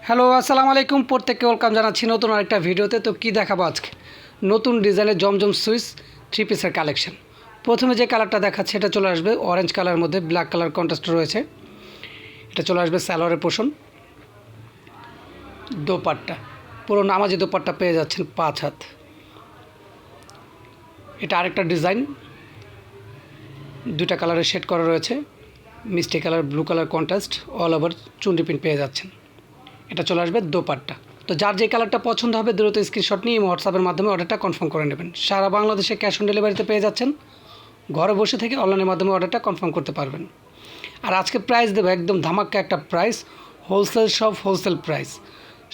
Hello আসসালামু আলাইকুম, প্রত্যেককে ওয়েলকাম জানাচ্ছি নতুন আরেকটা ভিডিওতে। তো কি দেখাবো আজকে, নতুন ডিজাইনের জমজম সুইস থ্রি পিসের কালেকশন। প্রথমে যে কালারটা দেখাচ্ছে এটা চলে আসবে অরেঞ্জ কালারের মধ্যে, ব্ল্যাক কালার কন্ট্রাস্ট রয়েছে। এটা চলে আসবে সালোয়ারের পোর্শন। দোপাট্টা পুরো নামাজি দোপাট্টা পেয়ে যাচ্ছেন 5 হাত। এটা আরেকটা ডিজাইন, দুটা কালারের শেড করা রয়েছে, মিষ্টি colour blue colour contrast, all over Chundi print পেয়ে যাচ্ছেন। এটা চলে আসবে দোপাট্টা। তো যার যে কালারটা পছন্দ হবে দ্রুত স্ক্রিনশট নিয়ে হোয়াটসঅ্যাপের মাধ্যমে অর্ডারটা কনফার্ম করে নেবেন। সারা বাংলাদেশে ক্যাশ অন ডেলিভারিতে পেয়ে যাচ্ছেন। ঘরে বসে থেকে অনলাইনের মাধ্যমে অর্ডারটা কনফার্ম করতে পারবেন। আর আজকে প্রাইস দেবো একদম ধামাক্কা একটা প্রাইস, হোলসেল সব হোলসেল প্রাইস।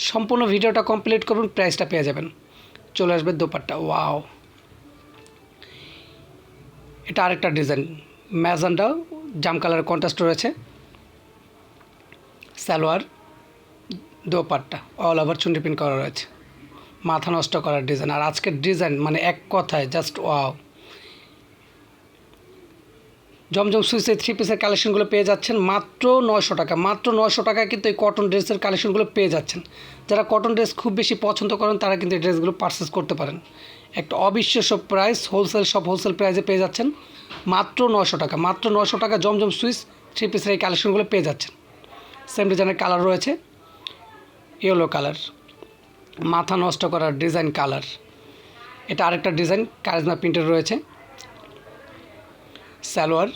সম্পূর্ণ ভিডিওটা কমপ্লিট করবেন, প্রাইসটা পেয়ে যাবেন। চলে আসবে দোপাট্টা। ওয়াও, এটা আরেকটা ডিজাইন, ম্যাজেন্ডা জাম কালারের কন্ট্রাস্ট রয়েছে। Salwar, dupatta all over Chundi print করা রয়েছে, মাথা নষ্ট করার ডিজাইন। আর আজকের ডিজাইন মানে এক কথায় জাস্ট ওয়াও। জমজম সুইসের থ্রি পিসের কালেকশনগুলো পেয়ে যাচ্ছেন মাত্র 900 টাকা। মাত্র 900 টাকায় কিন্তু এই কটন ড্রেসের কালেকশনগুলো পেয়ে যাচ্ছেন। যারা কটন ড্রেস খুব বেশি পছন্দ করেন তারা কিন্তু এই ড্রেসগুলো পারচেস করতে পারেন। একটা অবিশ্বাস্য প্রাইস, হোলসেল সব হোলসেল প্রাইসে পেয়ে যাচ্ছেন মাত্র 900 টাকা। মাত্র 900 টাকা জমজম সুইস থ্রি পিসের এই কালেকশনগুলো পেয়ে যাচ্ছেন। সেম ডিজাইনের কালার রয়েছে, ইয়েলো কালার, মাথা নষ্ট করার ডিজাইন কালার। এটা আরেকটা ডিজাইন কারিজমা প্রিন্টের রয়েছে। সালোয়ার,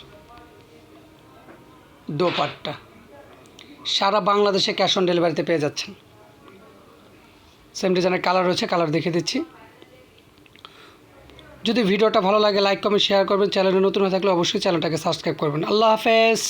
দোপাট্টা সারা বাংলাদেশে ক্যাশ অন ডেলিভারিতে পেয়ে যাচ্ছেন। সেম ডিজাইনের কালার রয়েছে, কালার দেখিয়ে দিচ্ছি। যদি ভিডিওটা ভালো লাগে লাইক কমেন্ট শেয়ার করবেন। চ্যানেলে নতুন হয়ে থাকলে অবশ্যই চ্যানেলটাকে সাবস্ক্রাইব করবেন। আল্লাহ হাফেজ।